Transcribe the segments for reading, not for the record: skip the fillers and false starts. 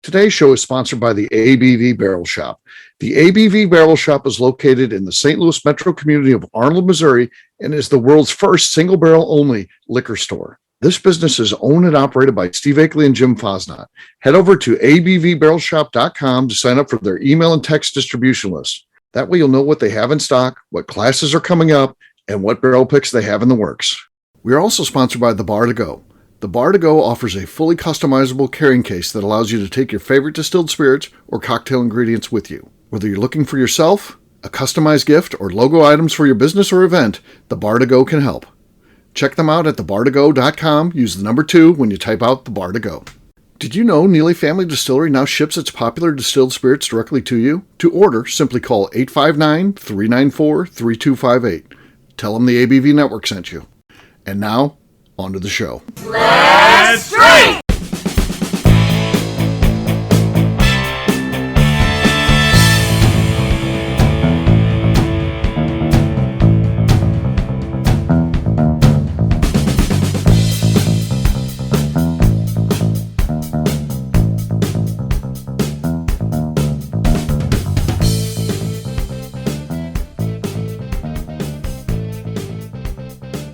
Today's show is sponsored by the ABV Barrel Shop. The ABV Barrel Shop is located in the St. Louis metro community of Arnold, Missouri, and is the world's first single barrel only liquor store. This business is owned and operated by Steve Akeley and Jim Fosnot. Head over to abvbarrelshop.com to sign up for their email and text distribution list. That way you'll know what they have in stock, what classes are coming up, and what barrel picks they have in the works. We are also sponsored by The Bar to Go. The Bar to Go offers a fully customizable carrying case that allows you to take your favorite distilled spirits or cocktail ingredients with you. Whether you're looking for yourself, a customized gift, or logo items for your business or event, The Bar to Go can help. Check them out at thebar2go.com. Use the number 2 when you type out The Bar to Go. Did you know Neely Family Distillery now ships its popular distilled spirits directly to you? To order, simply call 859-394-3258. Tell them the ABV Network sent you. And now, on to the show. Let's drink!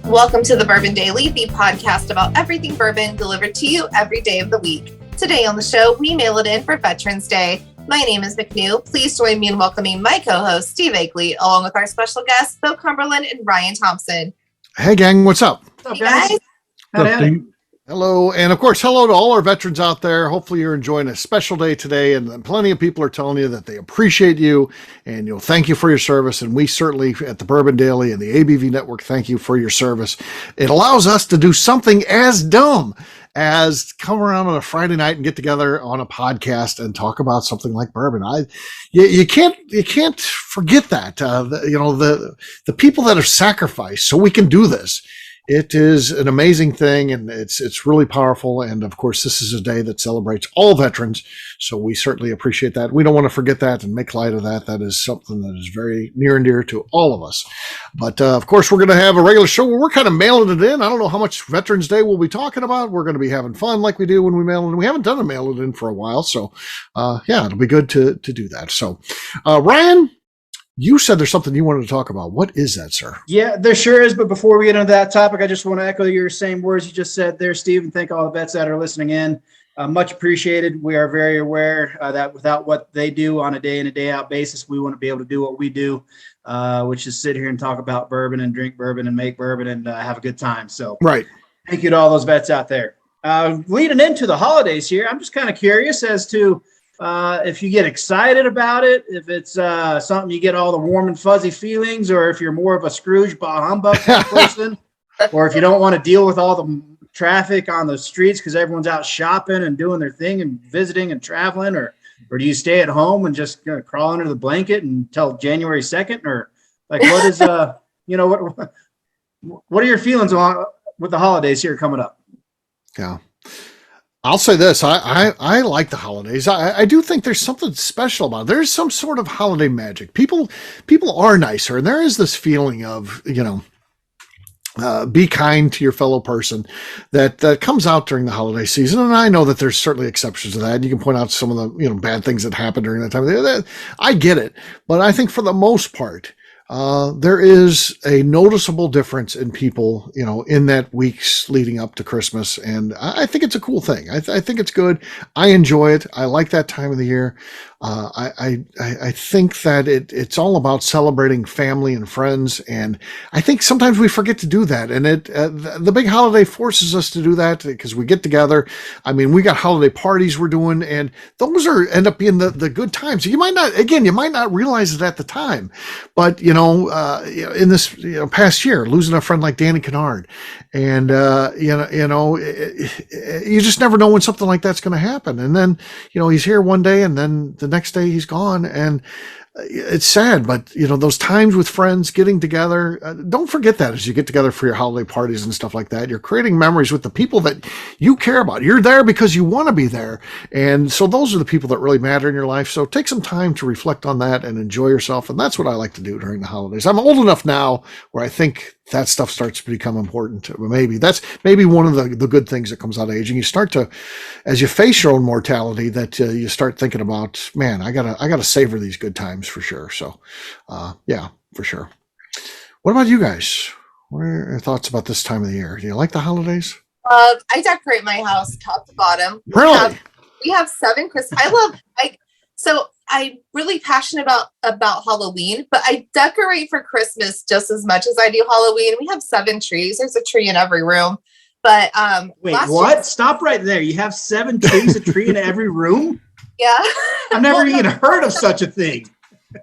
Welcome to the Bourbon Daily, the podcast about everything bourbon delivered to you every day of the week. Today on the show, we mail it in for Veterans Day. My name is McNew. Please join me in welcoming my co-host, Steve Akeley, along with our special guests, Bill Cumberland and Ryan Thompson. Hey, gang, what's up? Hey, guys. Hello, and of course, hello to all our veterans out there. Hopefully you're enjoying a special day today, and plenty of people are telling you that they appreciate you, and thank you for your service, and we certainly at the Bourbon Daily and the ABV Network thank you for your service. It allows us to do something as dumb as come around on a Friday night and get together on a podcast and talk about something like bourbon. You can't forget that. The people that have sacrificed so we can do this. It is an amazing thing, and it's really powerful. And of course, this is a day that celebrates all veterans, so we certainly appreciate that. We don't want to forget that and make light of that. That is something that is very near and dear to all of us. But of course, we're going to have a regular show where we're kind of mailing it in. I don't know how much Veterans Day we'll be talking about. We're going to be having fun like we do when we mail it in. We haven't done a mail it in for a while, so it'll be good to do that. So, Ryan, you said there's something you wanted to talk about. What is that, sir? Yeah, there sure is. But before we get into that topic, I just want to echo your same words you just said there, Steve, and thank all the vets that are listening in. Much appreciated. We are very aware that without what they do on a day in and day out basis, we want to be able to do what we do, which is sit here and talk about bourbon and drink bourbon and make bourbon and have a good time. So right. Thank you to all those vets out there. Leading into the holidays here, I'm just kind of curious as to if you get excited about it, if it's something you get all the warm and fuzzy feelings, or if you're more of a Scrooge bah humbug kind of person, or if you don't want to deal with all the traffic on the streets because everyone's out shopping and doing their thing and visiting and traveling, or do you stay at home and just crawl under the blanket until January 2nd, or like what is what are your feelings on with the holidays here coming up? Yeah. I'll say this. I like the holidays. I do think there's something special about it. There's some sort of holiday magic. People are nicer, and there is this feeling of, be kind to your fellow person that comes out during the holiday season. And I know that there's certainly exceptions to that. And you can point out some of the, bad things that happen during that time of the year. I get it. But I think for the most part, there is a noticeable difference in people, in that weeks leading up to Christmas. And I think it's a cool thing. I think it's good. I enjoy it. I like that time of the year. I think that it's all about celebrating family and friends. And I think sometimes we forget to do that. And the big holiday forces us to do that because we get together. I mean, we got holiday parties we're doing, and those end up being the good times. You might not realize it at the time, but in this past year, losing a friend like Danny Kennard, and you just never know when something like that's going to happen. And then he's here one day, and then the next day he's gone, and it's sad, but those times with friends getting together, don't forget that as you get together for your holiday parties and stuff like that. You're creating memories with the people that you care about. You're there because you want to be there, and so those are the people that really matter in your life. So take some time to reflect on that and enjoy yourself, and that's what I like to do during the holidays. I'm old enough now where I think that stuff starts to become important. Maybe that's one of the good things that comes out of aging. You start to, as you face your own mortality, that you start thinking about, man, I gotta savor these good times for sure. So, yeah, for sure. What about you guys? What are your thoughts about this time of the year? Do you like the holidays? I decorate my house top to bottom. Really? We have 7 Christmas. So I'm really passionate about Halloween, but I decorate for Christmas just as much as I do Halloween. We have 7 trees. There's a tree in every room. But wait, what? Stop right there. You have 7 trees, a tree in every room? Yeah. I've never even heard of such a thing.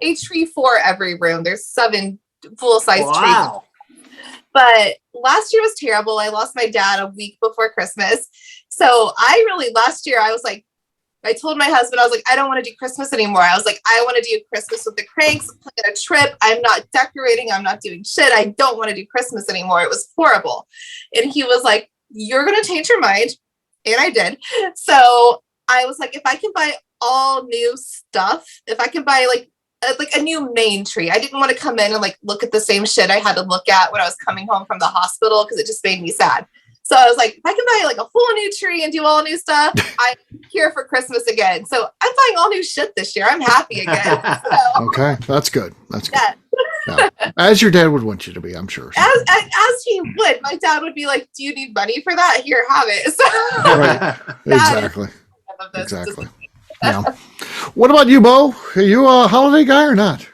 A tree for every room. There's 7 full-size trees. Wow. But last year was terrible. I lost my dad a week before Christmas. So last year I was like, I told my husband, I was like, I don't want to do Christmas anymore. I was like, I want to do Christmas with the Cranks, plan a trip. I'm not decorating. I'm not doing shit. I don't want to do Christmas anymore. It was horrible. And he was like, you're going to change your mind. And I did. So I was like, if I can buy all new stuff, if I can buy like a new main tree, I didn't want to come in and like look at the same shit I had to look at when I was coming home from the hospital because it just made me sad. So I was like, if I can buy like a full new tree and do all new stuff, I'm here for Christmas again. So I'm buying all new shit this year. I'm happy again. So, okay, that's good. That's good. Yeah. Yeah. As your dad would want you to be, I'm sure. As he would. My dad would be like, do you need money for that? Here, have it. So, Right. Exactly. This. Exactly. Yeah. What about you, Bo? Are you a holiday guy or not?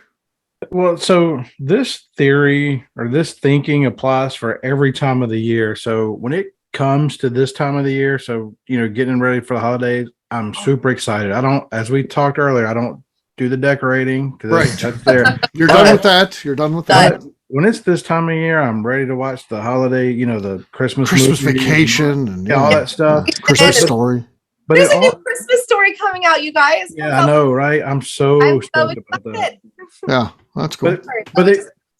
Well, so this theory or this thinking applies for every time of the year. So when it comes to this time of the year, so, getting ready for the holidays, I'm super excited. As we talked earlier, I don't do the decorating because that's there. You're done with that. You're done with that. When it's this time of year, I'm ready to watch the holiday, the Christmas Vacation and all that stuff. Christmas Story. But there's a new Christmas Story coming out, you guys. Yeah, I know, right? I'm so stoked about that. Yeah, that's cool. But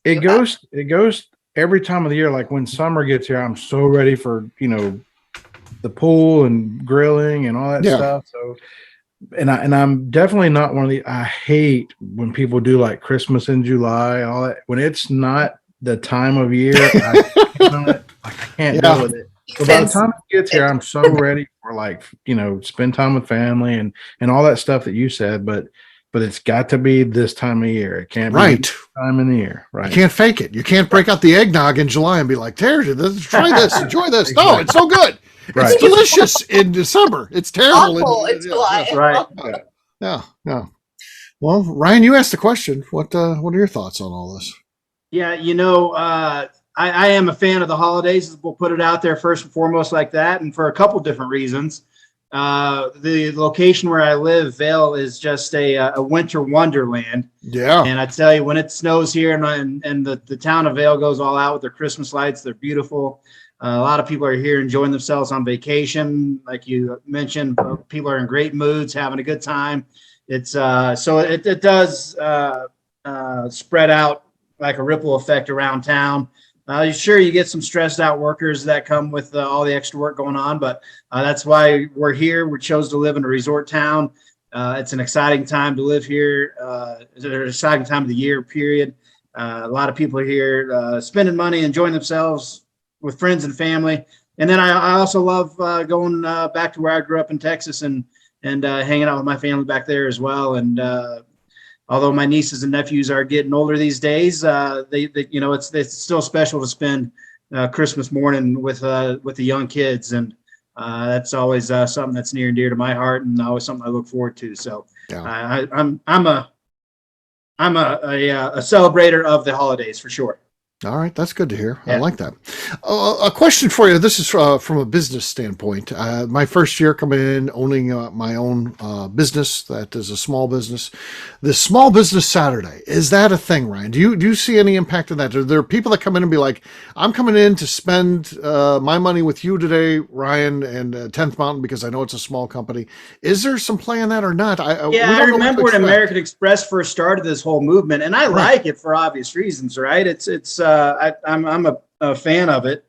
it goes every time of the year. Like when summer gets here, I'm so ready for the pool and grilling and all that stuff. So, and I'm definitely not one of the. I hate when people do like Christmas in July, all that. When it's not the time of year, I can't deal with it. So by the time it gets here, I'm so ready for spend time with family and all that stuff that you said. But it's got to be this time of year. It can't be this time in the year. Right. You can't fake it. You can't break out the eggnog in July and be like, try this, enjoy this. Exactly. No, it's so good. Right. It's delicious in December. It's terrible in July. That's right. Yeah. Well, Ryan, you asked the question. What are your thoughts on all this? Yeah, I am a fan of the holidays. We'll put it out there first and foremost like that, and for a couple different reasons. The location where I live, Vail, is just a winter wonderland. Yeah. And I tell you, when it snows here and the town of Vail goes all out with their Christmas lights, they're beautiful. A lot of people are here enjoying themselves on vacation. Like you mentioned, people are in great moods, having a good time. It's so it does spread out like a ripple effect around town. Sure, you get some stressed out workers that come with all the extra work going on, but that's why we're here. We chose to live in a resort town. It's an exciting time to live here. It's an exciting time of the year, period. A lot of people are here spending money, enjoying themselves with friends and family. And then I also love going back to where I grew up in Texas and hanging out with my family back there as well. And although my nieces and nephews are getting older these days, it's still special to spend Christmas morning with the young kids, and that's always something that's near and dear to my heart, and always something I look forward to. So I'm a celebrator of the holidays for sure. All right, that's good to hear. Yeah. I like that. A question for you. This is from a business standpoint. My first year coming in, owning my own business that is a small business. The Small Business Saturday, is that a thing, Ryan? Do you see any impact of that? Are there people that come in and be like, I'm coming in to spend my money with you today, Ryan, and 10th Mountain, because I know it's a small company. Is there some play in that or not? I remember when American Express first started this whole movement, and I like it for obvious reasons, right? I'm a fan of it.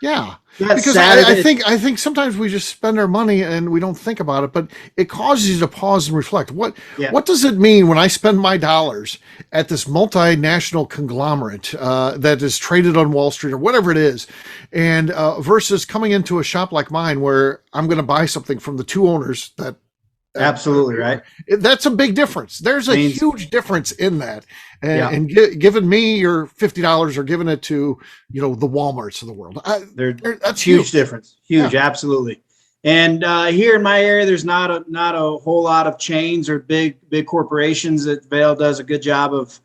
Yeah. That Because Saturday, I think sometimes we just spend our money and we don't think about it, but it causes you to pause and reflect. yeah, What does it mean when I spend my dollars at this multinational conglomerate that is traded on Wall Street or whatever it is, and versus coming into a shop like mine where I'm going to buy something from the two owners that absolutely right. that's a big difference. There's a Means- huge difference in that, Yeah. and giving me your $50 or giving it to the Walmarts of the world. That's Huge difference. Huge, Yeah. absolutely. And here in my area, there's not a whole lot of chains or big corporations. That Vail does a good job of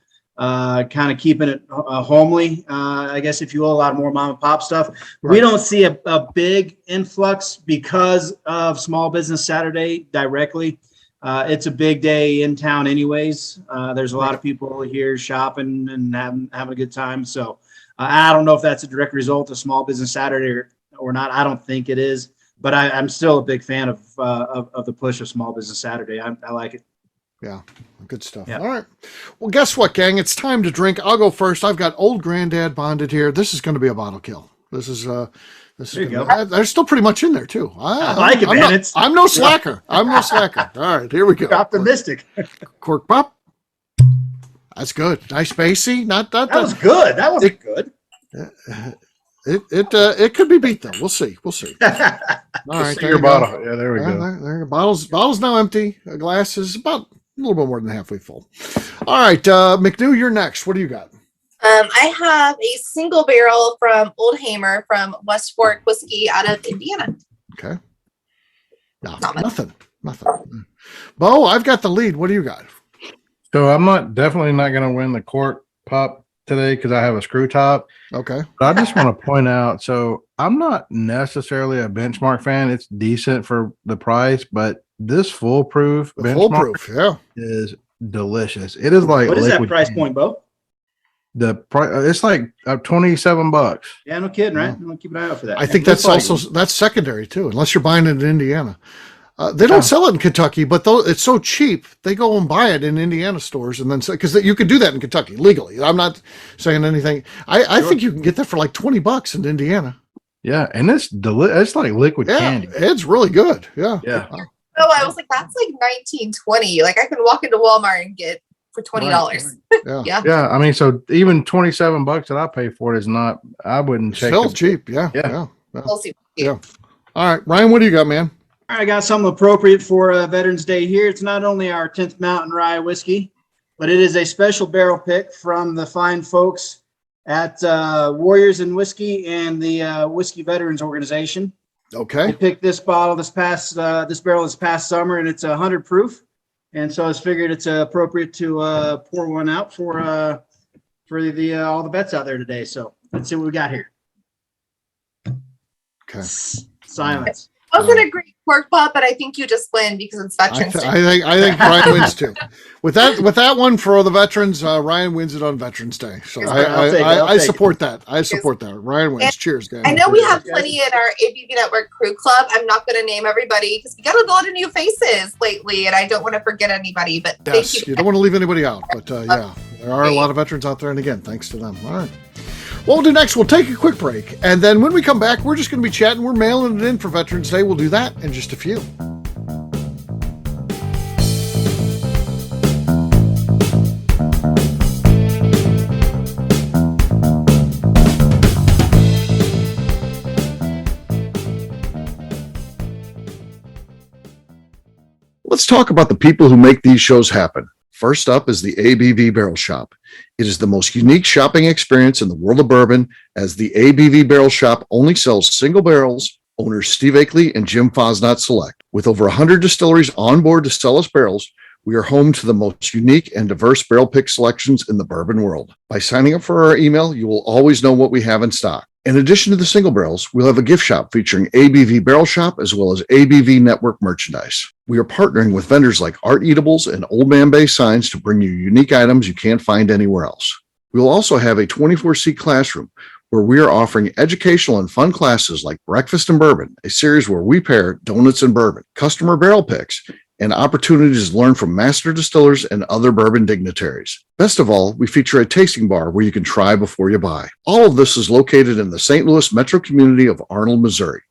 kind of keeping it homely. I guess if you will, a lot more mom and pop stuff. Right. We don't see a big influx because of Small Business Saturday directly. It's a big day in town anyways. There's a lot of people here shopping and having a good time. So I don't know if that's a direct result of Small Business Saturday or not. I don't think it is, but I'm still a big fan of the push of Small Business Saturday. I like it. Yeah, good stuff. Yeah. All right. Well, guess what, gang? It's time to drink. I'll go first. I've got Old Granddad bonded here. This is going to be a bottle kill. This is There you gonna, go. They're still pretty much in there too. I like it, man. I'm no slacker. I'm no slacker. All right, here we go. Optimistic. Cork pop. That's good. Nice spacey. Not that. That was good. That wasn't good. It could be beat though. We'll see. All right, See your bottle. Yeah, there we go. There, bottle's now empty. A glass is about a little bit more than halfway full. All right, McNew, you're next. What do you got? I have a single barrel from Old Hamer from West Fork Whiskey out of Indiana. Okay. No, Not much. nothing. Bo, I've got the lead. What do you got? So I'm definitely not going to win the cork pop today because I have a screw top. Okay. But I just want to point out, so I'm not necessarily a Benchmark fan. It's decent for the price, but this foolproof The Benchmark foolproof. Yeah. is delicious. It is like What is that liquid price candy. point, Bo? The price it's like $27. Yeah, no kidding, right? I'm gonna keep an eye out for that. I think It looks that's like- also that's secondary too, unless you're buying it in Indiana. They don't sell it in Kentucky, but though it's so cheap, they go and buy it in Indiana stores, and then because you could do that in Kentucky legally. I'm not saying anything. I think you can get that for like $20 in Indiana. Yeah, and it's it's like liquid Yeah, candy. it's really good. Yeah. Yeah. Oh, I was like, that's like 1920. Like I can walk into Walmart and get for $20. Yeah. Yeah. Yeah, I mean, so even $27 that I pay for it is not. I wouldn't check. Still the- cheap. Yeah. Yeah. We'll see. Yeah. All right, Ryan, what do you got, man? All right, I got something appropriate for Veterans Day here. It's not only our 10th Mountain Rye whiskey, but it is a special barrel pick from the fine folks at Warriors and Whiskey and the Whiskey Veterans Organization. I Okay. picked this bottle this barrel this past summer, and it's 100 proof. And so I was figured it's appropriate to pour one out for the all the vets out there today. So let's see what we got here. Okay. Silence. Wasn't a great pork pop, but I think you just win because it's I Veterans Day. think Ryan wins too. With that one for the veterans, Ryan wins it on Veterans Day. So I'll take it. I'll I take support that. I support that. Ryan wins. And Cheers, guys. I know we have plenty in our ABV Network crew club. I'm not going to name everybody because we got a lot of new faces lately, and I don't want to forget anybody. But Yes, thank you you. don't want to leave anybody out, but yeah, there are a lot of veterans out there, and again, thanks to them. All right. What we'll do next, we'll take a quick break, and then when we come back, we're just going to be chatting. We're mailing it in for Veterans Day. We'll do that in just a few. Let's talk about the people who make these shows happen. First up is the ABV Barrel Shop. It is the most unique shopping experience in the world of bourbon, as the ABV Barrel Shop only sells single barrels. Owners Steve Akeley and Jim Fosnot select. With over 100 distilleries on board to sell us barrels, we are home to the most unique and diverse barrel pick selections in the bourbon world. By signing up for our email, you will always know what we have in stock. In addition to the single barrels, we'll have a gift shop featuring ABV Barrel Shop as well as ABV Network merchandise. We are partnering with vendors like Art Eatables and Old Man Bay Signs to bring you unique items you can't find anywhere else. We will also have a 24-seat classroom where we are offering educational and fun classes like Breakfast and Bourbon, a series where we pair donuts and bourbon, customer barrel picks, and opportunities to learn from master distillers and other bourbon dignitaries. Best of all, we feature a tasting bar where you can try before you buy. All of this is located in the St. Louis metro community of Arnold, Missouri.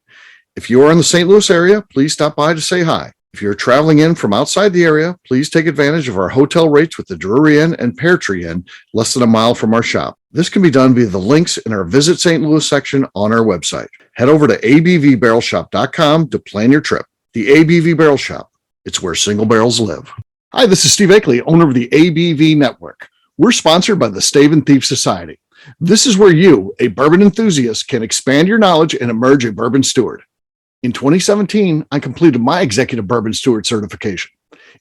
If you are in the St. Louis area, please stop by to say hi. If you're traveling in from outside the area, please take advantage of our hotel rates with the Drury Inn and Pear Tree Inn, less than a mile from our shop. This can be done via the links in our Visit St. Louis section on our website. Head over to abvbarrelshop.com to plan your trip. The ABV Barrel Shop. It's where single barrels live. Hi, this is Steve Akeley, owner of the ABV Network. We're sponsored by the Stave and Thief Society. This is where you, a bourbon enthusiast, can expand your knowledge and emerge a bourbon steward. In 2017, I completed my Executive Bourbon Steward certification.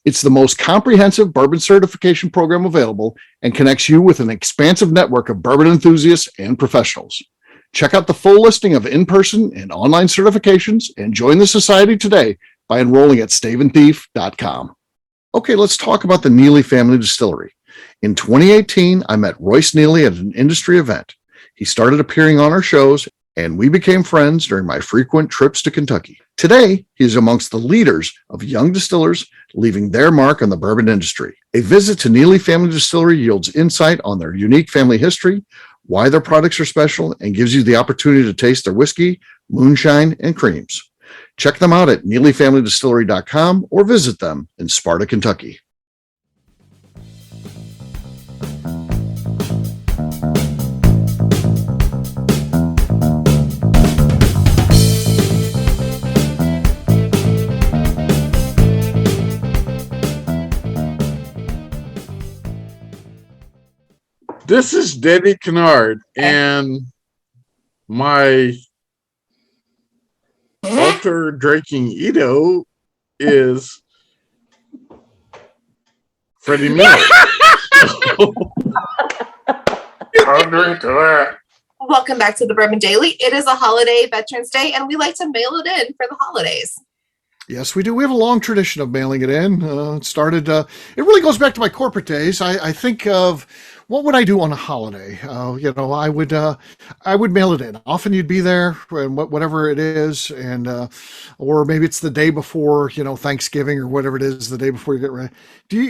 It's the most comprehensive bourbon certification program available and connects you with an expansive network of bourbon enthusiasts and professionals. Check out the full listing of in-person and online certifications and join the society today by enrolling at staveandthief.com. Okay, let's talk about the Neely Family Distillery. In 2018, I met Royce Neely at an industry event. He started appearing on our shows, and we became friends during my frequent trips to Kentucky. Today, he is amongst the leaders of young distillers leaving their mark on the bourbon industry. A visit to Neely Family Distillery yields insight on their unique family history, why their products are special, and gives you the opportunity to taste their whiskey, moonshine, and creams. Check them out at NeelyFamilyDistillery.com or visit them in Sparta, Kentucky. This is Debbie Kennard, and my altar drinking Edo is Freddie Miller. I'll drink to that. Welcome back to the Bourbon Daily. It is a holiday, Veterans Day, and we like to mail it in for the holidays. Yes, we do. We have a long tradition of mailing it in. It really goes back to my corporate days. I think of what would I do on a holiday? I would mail it in. Often you'd be there, and whatever it is, and or maybe it's the day before, Thanksgiving or whatever it is, the day before you get ready.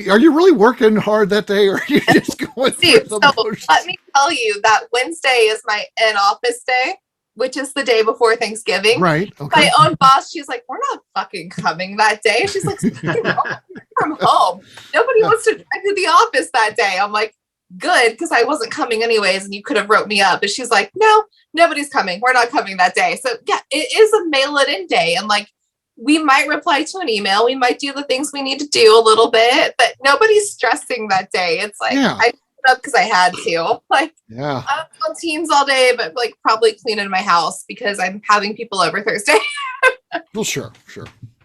Are you really working hard that day, or are you just going through the motions? Let me tell you that Wednesday is my in-office day, which is the day before Thanksgiving. Right. Okay. My own boss, she's like, we're not fucking coming that day. She's like, from home. Nobody wants to drive to the office that day. I'm like, good, because I wasn't coming anyways, and you could have wrote me up. But she's like, no, nobody's coming. We're not coming that day. So yeah, it is a mail it in day. And like, we might reply to an email. We might do the things we need to do a little bit, but nobody's stressing that day. It's like, I put up because I had to. Like, I'm on Teams all day, but like probably cleaning my house because I'm having people over Thursday. Well, sure.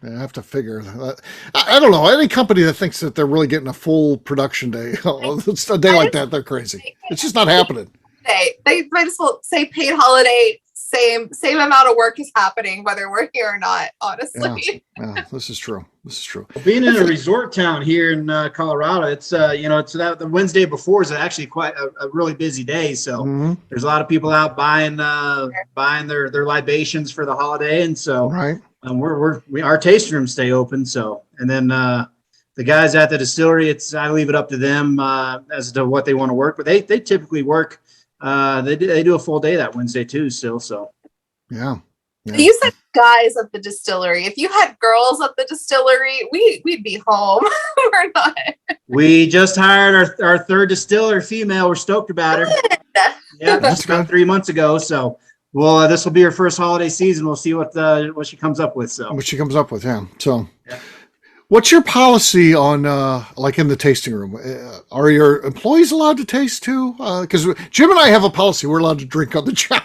I have to figure that. I don't know. Any company that thinks that they're really getting a full production day, a day like that, they're crazy. It's just not happening. They might as well say paid holiday. Same amount of work is happening whether we're here or not. Honestly, yeah, this is true. Being in a resort town here in Colorado, it's that the Wednesday before is actually quite a really busy day. So there's a lot of people out buying their libations for the holiday, and so our tasting rooms stay open. So, and then the guys at the distillery, I leave it up to them as to what they want to work, but they typically work. They do a full day that Wednesday too still. So yeah. You said guys at the distillery. If you had girls at the distillery, we'd be home. We're not. We just hired our third distiller female. We're stoked about her. Yeah, that's about 3 months ago. So this will be her first holiday season. We'll see what she comes up with. So what she comes up with, yeah. So what's your policy on like in the tasting room? Are your employees allowed to taste too? Because Jim and I have a policy. We're allowed to drink on the job.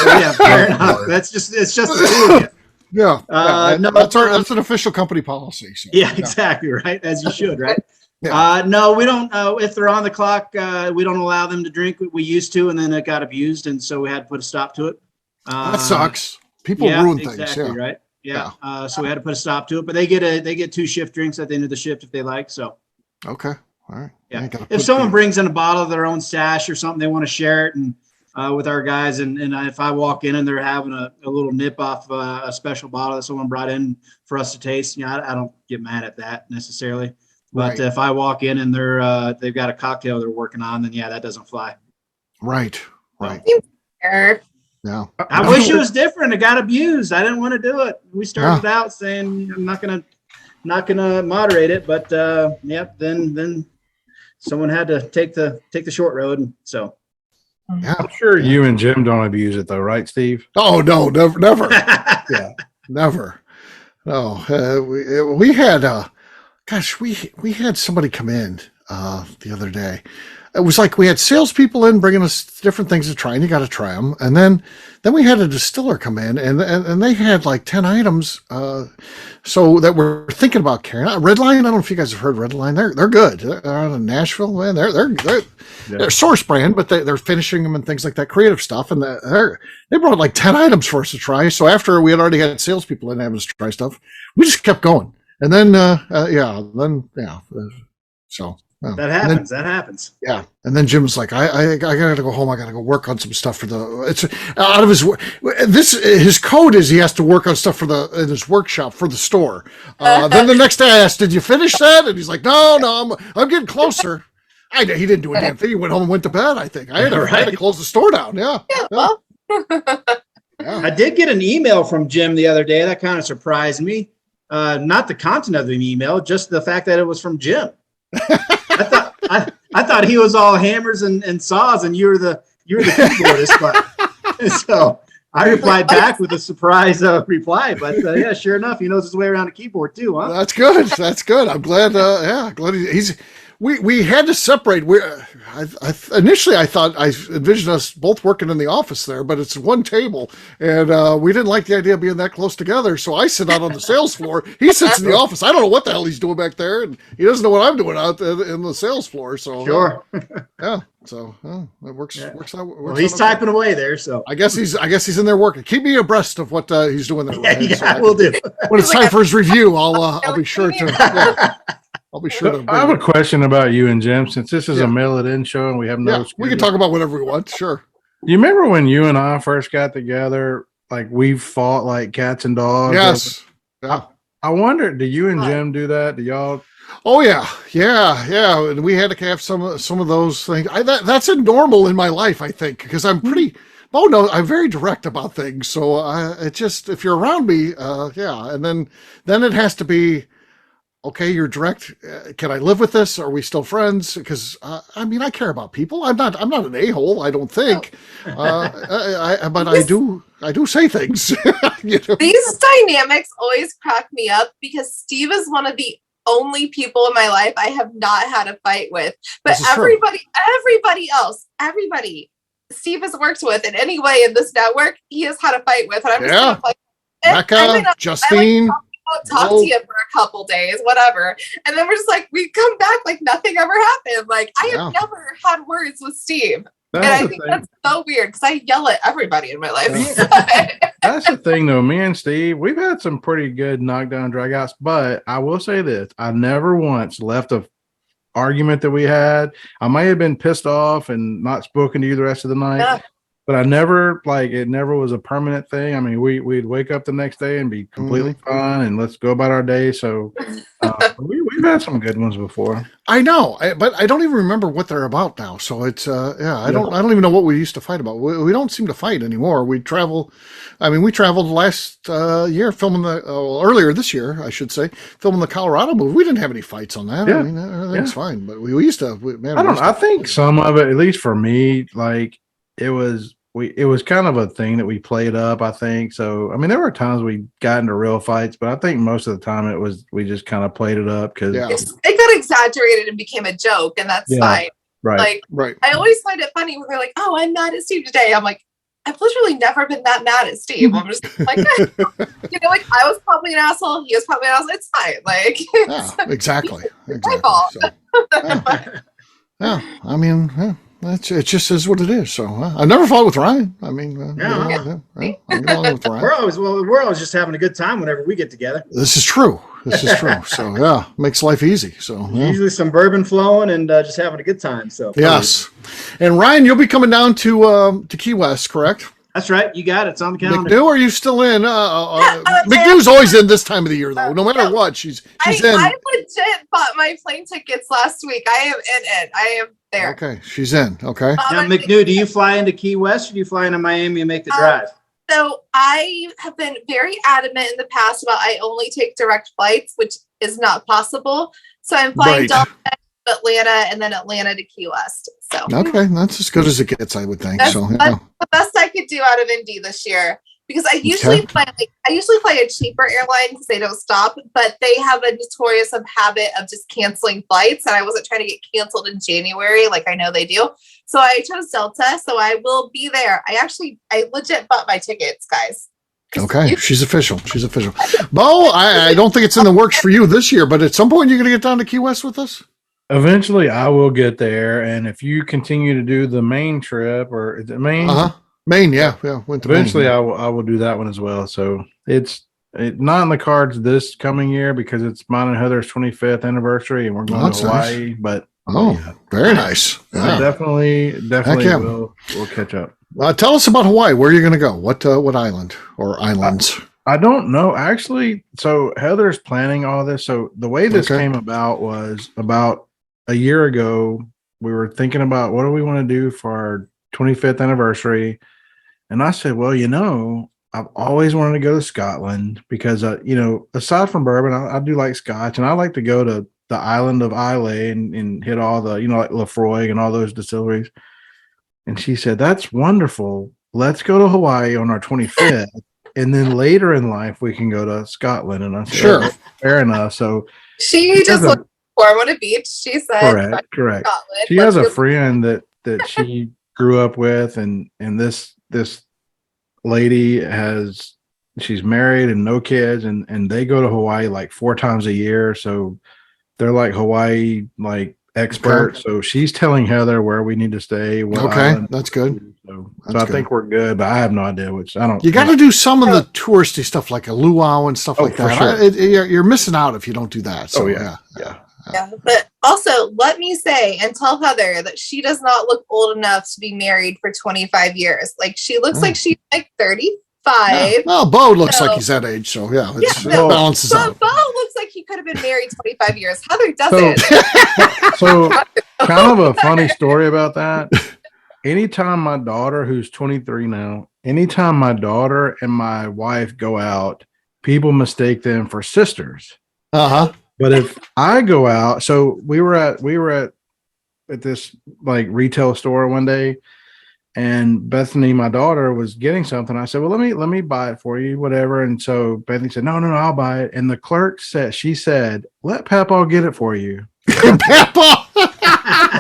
Yeah, fair enough. It's just the two of you. Yeah. No, that's an official company policy. So, yeah, exactly right. As you should, right? Yeah. No, we don't. If they're on the clock, we don't allow them to drink. We used to, and then it got abused, and so we had to put a stop to it. That sucks. People ruin things. Exactly, right. Yeah. So we had to put a stop to it, but they get 2 shift drinks at the end of the shift if they like. So. Okay. All right. Yeah. If someone brings in a bottle of their own stash or something, they want to share it, and with our guys. And if I walk in and they're having a little nip off a special bottle that someone brought in for us to taste, I don't get mad at that necessarily. But Right. if I walk in and they've got a cocktail they're working on, then that doesn't fly. Right. Right. Fair. Yeah. I wish it was different. It got abused. I didn't want to do it. We started out saying I'm not gonna moderate it, but then someone had to take the short road, and so. Yeah. I'm sure you and Jim don't abuse it though, right, Steve? Oh no, never. Yeah. Never. No, we had, we had somebody come in the other day. It was like we had salespeople in bringing us different things to try, and you got to try them. And then we had a distiller come in, and they had like 10 items. So that we're thinking about carrying. Redline, I don't know if you guys have heard Redline. They're good. They're out of Nashville, man. They're source brand, but they're finishing them and things like that, creative stuff. And they brought like 10 items for us to try. So after we had already had salespeople in having us try stuff, we just kept going. And then, so. That happens. Yeah. And then Jim was like, I gotta go home. I gotta go work on some stuff for it's out of his code is he has to work on stuff in his workshop for the store. Then the next day I asked, did you finish that? And he's like, no, I'm getting closer. He didn't do a damn thing. He went home and went to bed, I think. I had to close the store down. Yeah. Well. I did get an email from Jim the other day. That kind of surprised me. Not the content of the email, just the fact that it was from Jim. I thought he was all hammers and saws, and you were the keyboardist. But so I replied back with a surprise reply. But sure enough, he knows his way around a keyboard too, huh? That's good. That's good. I'm glad. Glad he's. We had to separate. Initially I thought I envisioned us both working in the office there, but it's one table, and we didn't like the idea of being that close together. So I sit out on the sales floor. He sits in the office. I don't know what the hell he's doing back there, and he doesn't know what I'm doing out in the sales floor. So sure, So it works. Yeah. Works out. Well, he's typing away there, so I guess he's in there working. Keep me abreast of what he's doing there. Ryan, yeah, we'll do. When it's time for his review, I'll be sure to. Yeah. I'll be sure to. I have a question about you and Jim, since this is a mail it in show and we have no. Yeah, we can talk about whatever we want. Sure. You remember when you and I first got together? Like we fought like cats and dogs. Yes. Yeah. I wonder, do you and Jim do that? Do y'all? Oh yeah. And we had to have some of those things. That's normal in my life, I think, because I'm pretty. Oh no, I'm very direct about things. So it just, if you're around me, and then it has to be. Okay, you're direct. Can I live with this? Are we still friends? Because I care about people. I'm not an a-hole. I don't think. But I do say things. These dynamics always crack me up because Steve is one of the only people in my life I have not had a fight with. But everybody else, Steve has worked with in any way in this network, he has had a fight with. And I'm just kind of like, Becca, Justine. Talk to you for a couple days, whatever. And then we're just like, we come back like nothing ever happened. Like I have never had words with Steve. And I think that's so weird because I yell at everybody in my life. That's the thing though. Me and Steve, we've had some pretty good knockdown dragouts, but I will say this. I never once left a argument that we had. I may have been pissed off and not spoken to you the rest of the night. Yeah. But I never, it never was a permanent thing. I mean, we'd wake up the next day and be completely fine and let's go about our day. So we've had some good ones before. I know, but I don't even remember what they're about now. So it's, I don't even know what we used to fight about. We don't seem to fight anymore. We traveled last year filming earlier this year, I should say, filming the Colorado movie. We didn't have any fights on that. Yeah. I mean, everything's fine, but we used to, I think some of it, at least for me, it was kind of a thing that we played up, I think. So, I mean, there were times we got into real fights, but I think most of the time we just kind of played it up because it got exaggerated and became a joke, and that's fine. Right. Right. I always find it funny when they're like, "Oh, I'm mad at Steve today." I'm like, I've literally never been that mad at Steve. I'm just like, I was probably an asshole. He was probably an asshole. It's fine. Exactly. My fault. So, I mean. It just is what it is. So I never fought with Ryan. I mean, I get along with Ryan. We're always just having a good time whenever we get together. This is true. This is true. So yeah, makes life easy. So yeah. Usually some bourbon flowing and just having a good time. So Yes. And Ryan, you'll be coming down to Key West, correct? that's right. You got it. It's on the calendar. McNew, are you still in? McNew's always in this time of the year, though. No matter what, she's in. I legit bought my plane tickets last week. I am in it. I am there. Okay, she's in. Okay. Now, McNew, do you fly into Key West or do you fly into Miami and make the drive? So I have been very adamant in the past about I only take direct flights, which is not possible. So I'm flying Right. Atlanta and then Atlanta to Key West. So Okay, that's as good as it gets, I would think. That's- So yeah. that's the best I could do out of Indy this year because I usually fly a cheaper airline because they don't stop, but they have a notorious habit of just canceling flights, and I wasn't trying to get canceled in January like I know they do. So I chose Delta, so I will be there. I legit bought my tickets, guys. Okay, she's official. She's official. Bo, I don't think it's in the works for you this year, but at some point you're going to get down to Key West with us? Eventually, I will get there, and if you continue to do the main trip, or is it Maine? Maine, yeah. Went to Eventually, Maine. I will do that one as well. So it's not in the cards this coming year because it's mine and Heather's 25th anniversary, and we're going That's to Hawaii. But Oh, very nice. I Yeah. definitely yeah. we'll catch up. Tell us about Hawaii. Where are you going to go? What island or islands? I don't know actually. So Heather's planning all this. So the way this Okay. came about was about a year ago. We were thinking about what do we want to do for our 25th anniversary, and I said, well, I've always wanted to go to Scotland because, aside from bourbon, I do like Scotch, and I like to go to the island of Islay and hit all the, like Lefroy and all those distilleries. And she said, that's wonderful. Let's go to Hawaii on our 25th. And then later in life, we can go to Scotland. And I said, Sure. "Okay, fair enough." So She just went to Cornwall Beach. She said, correct. Scotland. She has a Let's go- friend that she grew up with, and this lady she's married and no kids, and they go to Hawaii like 4 times a year. So they're like Hawaii experts. So she's telling Heather where we need to stay. What Okay, island. that's good. So That's I good. think we're good, but I have no idea which. I don't. You got to do some of the touristy stuff like a luau and stuff like for that. sure. You're missing out if you don't do that. So, yeah. Yeah, but also let me say and tell Heather that she does not look old enough to be married for 25 years. Like she looks like she's like 35. Yeah. Well, Bo looks So- like he's that age. So, yeah, Yeah, it no, balances Bo out. looks like he could have been married 25 years. Heather doesn't. So kind of a funny story about that. Anytime my daughter, who's 23 now, anytime my daughter and my wife go out, people mistake them for sisters. Uh-huh. But if I go out, so we were at this like retail store one day, and Bethany, my daughter, was getting something. I said, well, let me buy it for you, whatever. And so Bethany said, no, I'll buy it. And the clerk she said, let Papa get it for you. Papa.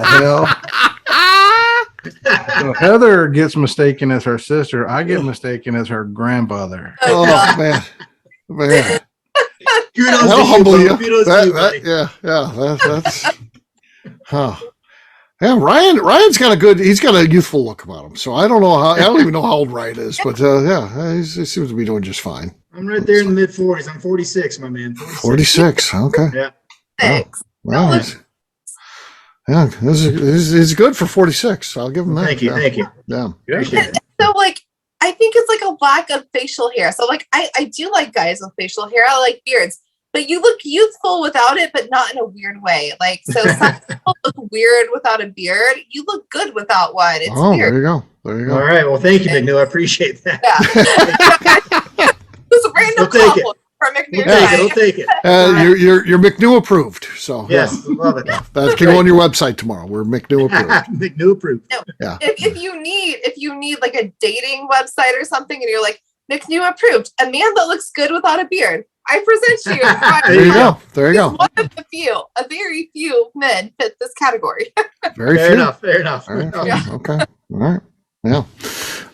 Hell. So Heather gets mistaken as her sister. I get mistaken as her grandmother. Oh, man. Man. Kudos That'll to humble you. Bo. Kudos to you, buddy. That's huh. Yeah, Ryan's got he's got a youthful look about him. So I don't even know how old Ryan is, but he seems to be doing just fine. I'm right there in the mid 40s. I'm 46, my man. 46. Okay. Yeah. Thanks. Well, yeah, this is good for 46. I'll give him that. Thank you. Yeah. Thank you. Yeah. Appreciate it. So I think it's like a lack of facial hair. So I do like guys with facial hair. I like beards. But you look youthful without it, but not in a weird way. So some people look weird without a beard. You look good without one. It's weird. There you go. All right. Well, thank you, McNew. I appreciate that. Yeah. It's a random We'll take it. compliment from McNew. We'll take it. You're McNew approved. So Yes, love it. that can go on your website tomorrow. We're McNew approved. McNew approved. Yeah. If you need like a dating website or something, and you're like McNew approved, a man that looks good without a beard, I present you. There you go. There you He's go. one of the few. A very few men fit this category. Very Fair few. enough. Fair enough. All right. Yeah. Okay. All right. Yeah.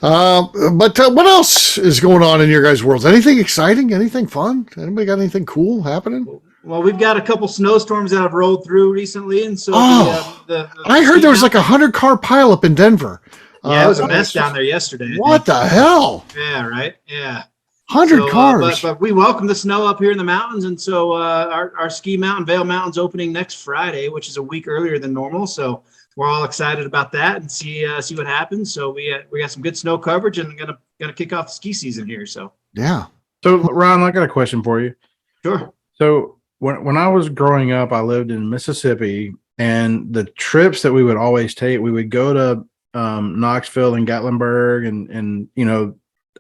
But what else is going on in your guys' worlds? Anything exciting? Anything fun? Anybody got anything cool happening? Well, we've got a couple snowstorms that have rolled through recently, and so I heard there was like 100-car pileup in Denver. Yeah, it was a mess down there yesterday. What the hell? Yeah, right. Yeah. 100 cars. But we welcome the snow up here in the mountains, and so our ski mountain, Vail Mountain's opening next Friday, which is a week earlier than normal. So we're all excited about that and see what happens. So we got some good snow coverage and gonna kick off the ski season here. So yeah. So Ron, I got a question for you. Sure. So when I was growing up, I lived in Mississippi, and the trips that we would always take, we would go to Knoxville and Gatlinburg, and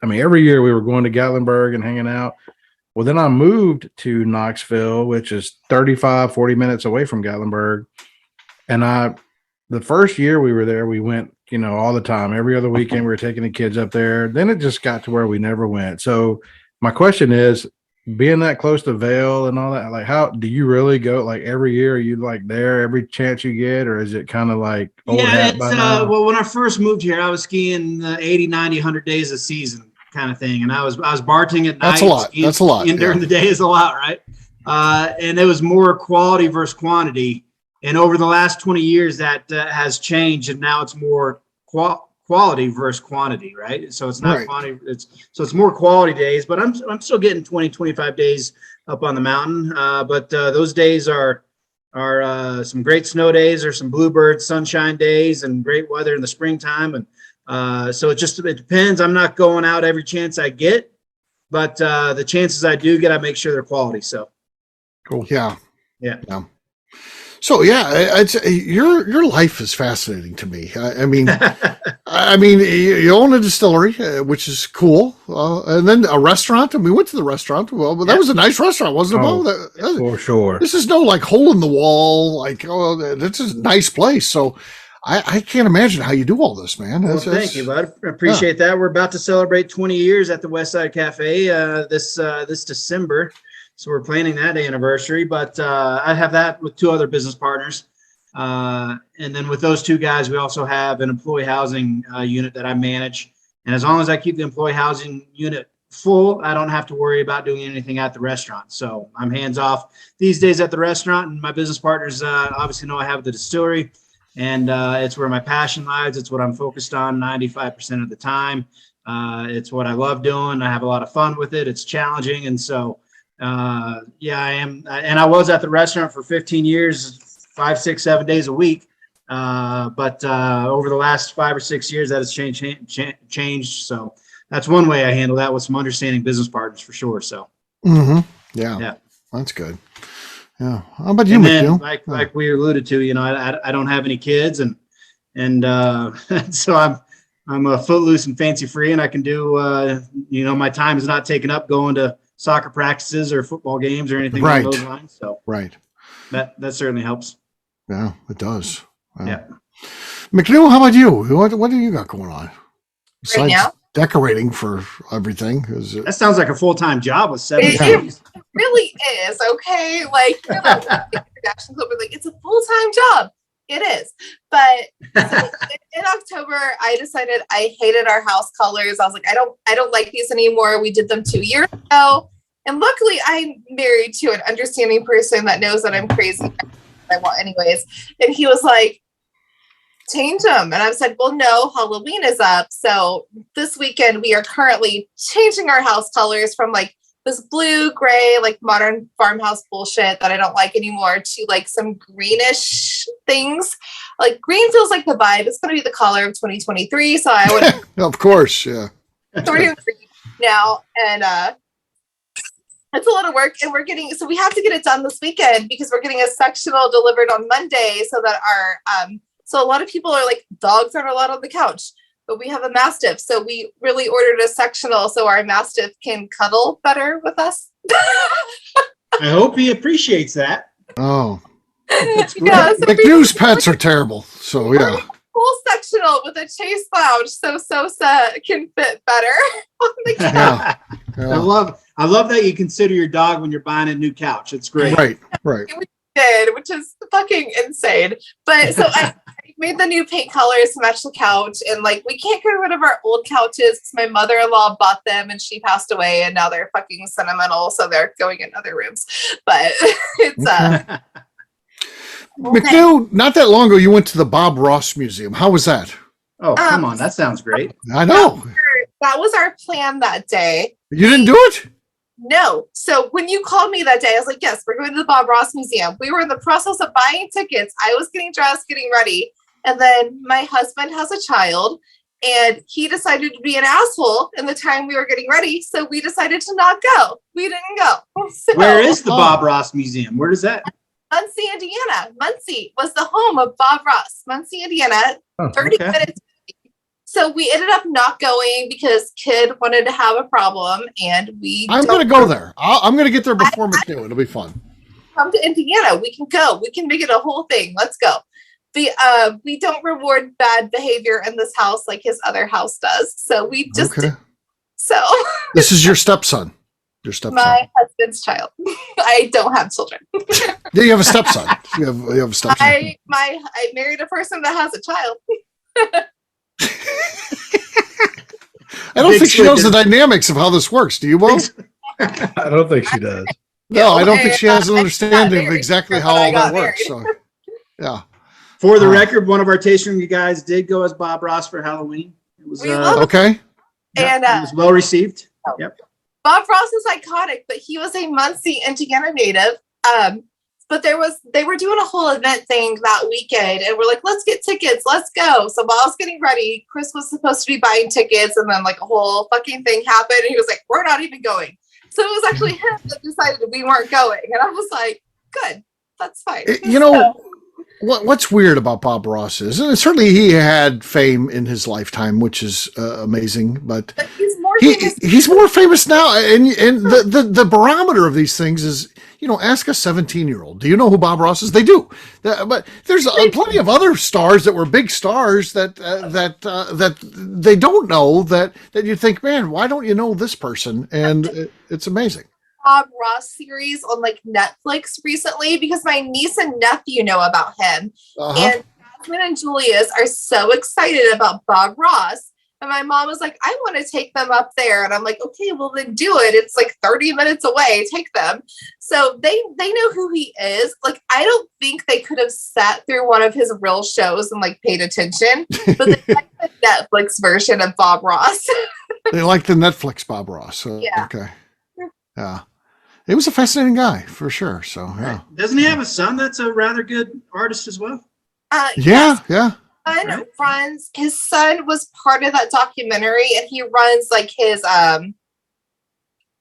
every year we were going to Gatlinburg and hanging out. Well, then I moved to Knoxville, which is 40 minutes away from Gatlinburg. And the first year we were there, we went, all the time. Every other weekend we were taking the kids up there. Then it just got to where we never went. So my question is, being that close to Vail and all that, like, how do you really go? Like every year, are you like there every chance you get, or is it kind of like old hat by now? Well, when I first moved here, I was skiing 80, 90, 100 days a season kind of thing, and I was bartending at night. That's a lot. That's a lot. And during the day is a lot, right? And it was more quality versus quantity. And over the last 20 years, that has changed, and now it's more quality versus quantity, right? So it's not quantity, it's more quality days, but I'm still getting 20, 25 days up on the mountain. But those days are some great snow days, or some bluebird sunshine days, and great weather in the springtime. And so it depends. I'm not going out every chance I get, but the chances I do get, I make sure they're quality. So cool. Yeah. Yeah. So your life is fascinating to me. I mean, you own a distillery, which is cool, and then a restaurant. And we went to the restaurant. Well, but that was a nice restaurant, wasn't it? Bo? For sure. This is no like hole in the wall. Like, this is a nice place. So I can't imagine how you do all this, man. Well, thank you, bud. I appreciate that. We're about to celebrate 20 years at the Westside Cafe this December. So we're planning that anniversary, but I have that with two other business partners. And then with those two guys, we also have an employee housing unit that I manage. And as long as I keep the employee housing unit full, I don't have to worry about doing anything at the restaurant. So I'm hands off these days at the restaurant, and my business partners obviously know I have the distillery, and it's where my passion lies. It's what I'm focused on 95% of the time. It's what I love doing. I have a lot of fun with it. It's challenging. And so I am, and I was at the restaurant for 15 years, 5, 6, 7 days a week. But over the last 5 or 6 years, that has changed. So that's one way I handle that, with some understanding business partners for sure. So, yeah, that's good. Yeah. How about you, McNew? Like we alluded to, I don't have any kids, and so I'm a footloose and fancy free, and I can do, my time is not taken up going to soccer practices or football games or anything along those lines. So that certainly helps. Yeah, it does. Yeah. McNew, how about you? What do you got going on besides right now? Decorating for everything? That sounds like a full-time job with 7 It really is. Okay, like it's a full-time job. It is. But so in October, I decided I hated our house colors. I was like, I don't like these anymore. We did them 2 years ago. And luckily I'm married to an understanding person that knows that I'm crazy. I want anyways. And he was like, change them. And I said, well, no, Halloween is up. So this weekend we are currently changing our house colors from like this blue, gray, like modern farmhouse bullshit that I don't like anymore to like some greenish things. Like green feels like the vibe. It's going to be the color of 2023. So I would, of course, yeah. So we're doing green now, and it's a lot of work. And so we have to get it done this weekend because we're getting a sectional delivered on Monday, so that our so a lot of people are like, dogs aren't allowed on the couch. But we have a Mastiff, so we really ordered a sectional so our Mastiff can cuddle better with us. I hope he appreciates that. Oh. Yeah, so McNew's pets are terrible, so yeah. Full sectional with a chase lounge, so Sosa can fit better on the couch. Yeah. I love that you consider your dog when you're buying a new couch. It's great. Right. We did, which is fucking insane. But so I made the new paint colors to match the couch, and like we can't get rid of our old couches because my mother-in-law bought them and she passed away, and now they're fucking sentimental, so they're going in other rooms. But it's McNew, not that long ago you went to the Bob Ross Museum. How was that? Oh, come on, that sounds great. I know. That was our plan that day. You didn't do it? No. So when you called me that day, I was like, yes, we're going to the Bob Ross Museum. We were in the process of buying tickets. I was getting dressed, getting ready. And then my husband has a child and he decided to be an asshole in the time we were getting ready. So we decided to not go. We didn't go. So, Where is the Bob Ross Museum? Where is that? Muncie, Indiana. Muncie was the home of Bob Ross. Muncie, Indiana. 30 minutes. So we ended up not going because Kid wanted to have a problem, and I'm going to go there. I'm going to get there before McNew. It'll be fun. Come to Indiana. We can go. We can make it a whole thing. Let's go. We don't reward bad behavior in this house like his other house does. So we just did. So this is your stepson. Your stepson. My husband's child. I don't have children. Yeah, you have a stepson. You have a stepson. I married a person that has a child. I don't think she knows the dynamics of how this works. Do you, Bo? I don't think she does. No, I don't think she has an understanding of exactly how all that works. So, yeah. For the record, one of our tasting guys did go as Bob Ross for Halloween. It was okay. And it was well received. Yep. Bob Ross is iconic, but he was a Muncie, Indiana native. But they were doing a whole event thing that weekend, and we're like, let's get tickets, let's go. So while I was getting ready, Chris was supposed to be buying tickets, and then like a whole fucking thing happened, and he was like, we're not even going. So it was actually him that decided we weren't going, and I was like, good, that's fine. You know, what's weird about Bob Ross is, and certainly he had fame in his lifetime, which is amazing, but he's more famous now, and the barometer of these things is, you know, ask a 17-year-old. Do you know who Bob Ross is? They do, but there's plenty of other stars that were big stars that they don't know that you think, man, why don't you know this person? And it's amazing. Bob Ross series on like Netflix recently because my niece and nephew know about him, and Jasmine and Julius are so excited about Bob Ross. And my mom was like, I want to take them up there. And I'm like, okay, well then do it. It's like 30 minutes away. Take them. So they know who he is. Like, I don't think they could have sat through one of his real shows and like paid attention, but they like the Netflix version of Bob Ross. They like the Netflix Bob Ross. So, yeah. Okay. Yeah. He was a fascinating guy for sure. So, yeah. Doesn't he have a son that's a rather good artist as well? Yeah. His son was part of that documentary, and he runs like his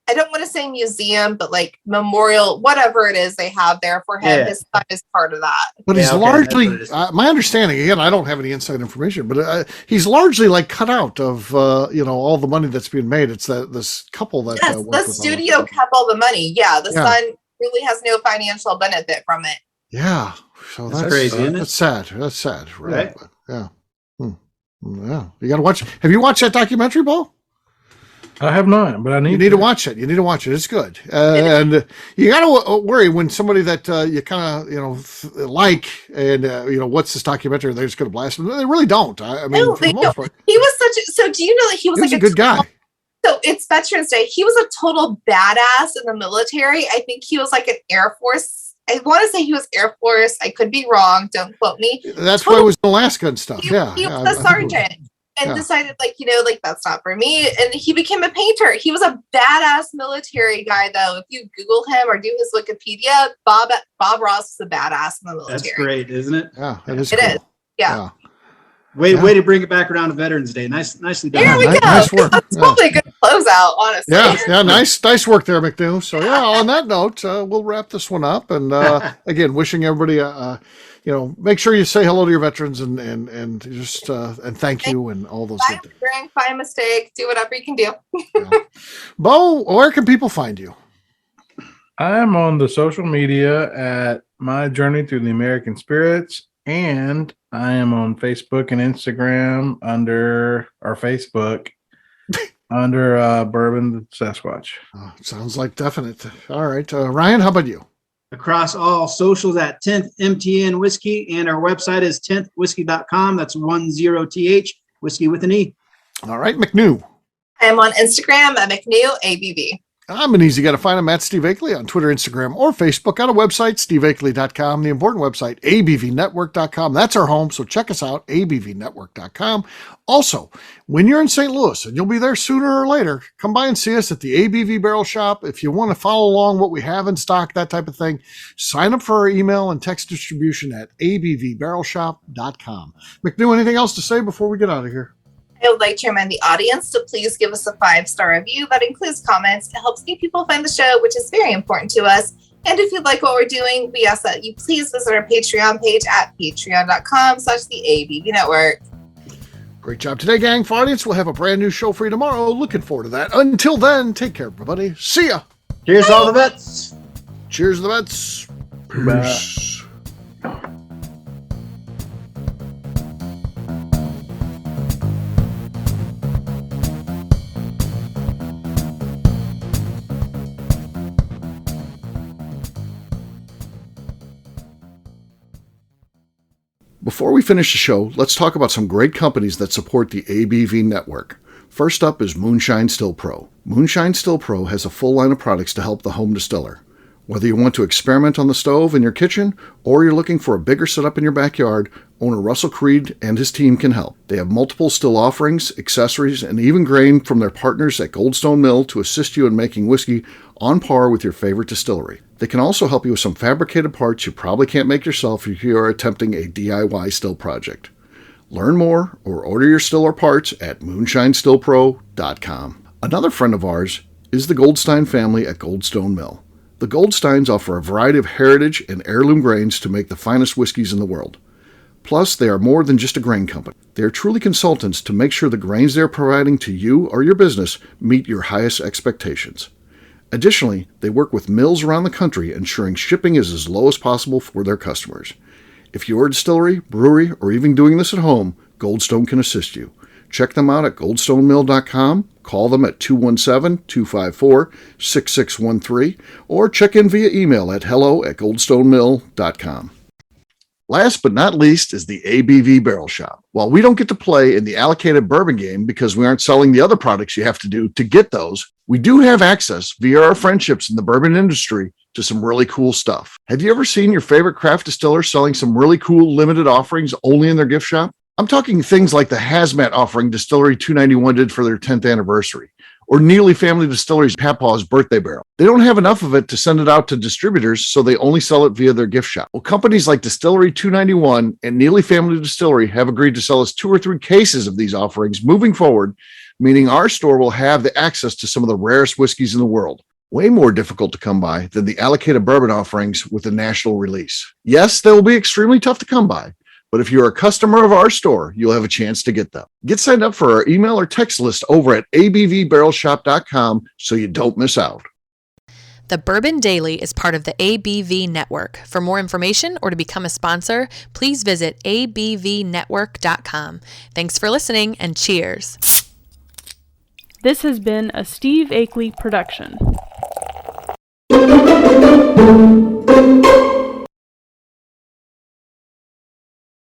I don't want to say museum, but like memorial, whatever it is they have there for him. Yeah. His son is part of that. But he's largely, my understanding, again, I don't have any inside information, but he's largely like cut out of, all the money that's being made. It's this couple that. Yes, the studio kept all the money. Yeah, the son really has no financial benefit from it. Yeah. So that's crazy, isn't it? That's sad. That's sad. Right. But, yeah. Yeah. You got to watch. Have you watched that documentary, Bo? I have not, but I need to watch it. You need to watch it. It's good. And you got to worry when somebody that you kind of, like, and, what's this documentary? They're just going to blast them. They really don't. I mean, no, for the most part. He was so do you know that he was like a good guy? So it's Veterans Day. He was a total badass in the military. I think he was like an Air Force. I want to say he was Air Force. I could be wrong. Don't quote me. That's why it was in Alaska and stuff. He was a sergeant. And decided, that's not for me. And he became a painter. He was a badass military guy, though. If you Google him or do his Wikipedia, Bob Ross was a badass in the military. That's great, isn't it? Yeah, it is. It is. Yeah. Way to bring it back around to Veterans Day. Nicely done. There we go. Nice work. That's probably a good closeout, honestly. Yeah, nice work there, McNew. So on that note, we'll wrap this one up. And again, wishing everybody make sure you say hello to your veterans and just and thank you and all those things. Find mistakes, do whatever you can do. Bo, where can people find you? I'm on the social media at My Journey Through the American Spirits, and I am on Facebook and Instagram under Bourbon the Sasquatch. Sounds like definite. All right, Ryan, how about you? Across all socials at 10th MTN Whiskey, and our website is 10thwhiskey.com. That's 10th, whiskey with an E. All right, McNew. I'm on Instagram at McNew ABV. I'm an easy guy to find. I'm at Steve Akeley on Twitter, Instagram, or Facebook. On a website, steveakeley.com. The important website, abvnetwork.com. That's our home, so check us out, abvnetwork.com. Also, when you're in St. Louis, and you'll be there sooner or later, come by and see us at the ABV Barrel Shop. If you want to follow along what we have in stock, that type of thing, sign up for our email and text distribution at abvbarrelshop.com. McNew, anything else to say before we get out of here? I would like to remind the audience to please give us a 5-star review that includes comments. It helps new people find the show, which is very important to us. And if you like what we're doing, we ask that you please visit our Patreon page at patreon.com/the ABV Network. Great job today, gang. For audience, we'll have a brand new show for you tomorrow. Looking forward to that. Until then, take care, everybody. See ya. Cheers, all the vets. Cheers to the vets. Peace. Before we finish the show, let's talk about some great companies that support the ABV network. First up is Moonshine Still Pro. Moonshine Still Pro has a full line of products to help the home distiller. Whether you want to experiment on the stove in your kitchen or you're looking for a bigger setup in your backyard, owner Russell Creed and his team can help. They have multiple still offerings, accessories, and even grain from their partners at Goldstone Mill to assist you in making whiskey on par with your favorite distillery. They can also help you with some fabricated parts you probably can't make yourself if you are attempting a DIY still project. Learn more or order your still or parts at moonshinestillpro.com. Another friend of ours is the Goldstein family at Goldstone Mill. The Goldsteins offer a variety of heritage and heirloom grains to make the finest whiskeys in the world. Plus, they are more than just a grain company. They are truly consultants to make sure the grains they are providing to you or your business meet your highest expectations. Additionally, they work with mills around the country, ensuring shipping is as low as possible for their customers. If you're a distillery, brewery, or even doing this at home, Goldstone can assist you. Check them out at goldstonemill.com, call them at 217-254-6613, or check in via email at hello@goldstonemill.com. Last but not least is the ABV Barrel Shop. While we don't get to play in the allocated bourbon game because we aren't selling the other products you have to do to get those, we do have access via our friendships in the bourbon industry to some really cool stuff. Have you ever seen your favorite craft distiller selling some really cool limited offerings only in their gift shop? I'm talking things like the hazmat offering Distillery 291 did for their 10th anniversary, or Neely Family Distillery's Papaw's birthday barrel. They don't have enough of it to send it out to distributors, so they only sell it via their gift shop. Well, companies like Distillery 291 and Neely Family Distillery have agreed to sell us 2 or 3 cases of these offerings moving forward, meaning our store will have the access to some of the rarest whiskeys in the world. Way more difficult to come by than the allocated bourbon offerings with the national release. Yes, they will be extremely tough to come by, but if you're a customer of our store, you'll have a chance to get them. Get signed up for our email or text list over at abvbarrelshop.com so you don't miss out. The Bourbon Daily is part of the ABV Network. For more information or to become a sponsor, please visit abvnetwork.com. Thanks for listening and cheers. This has been a Steve Akeley production.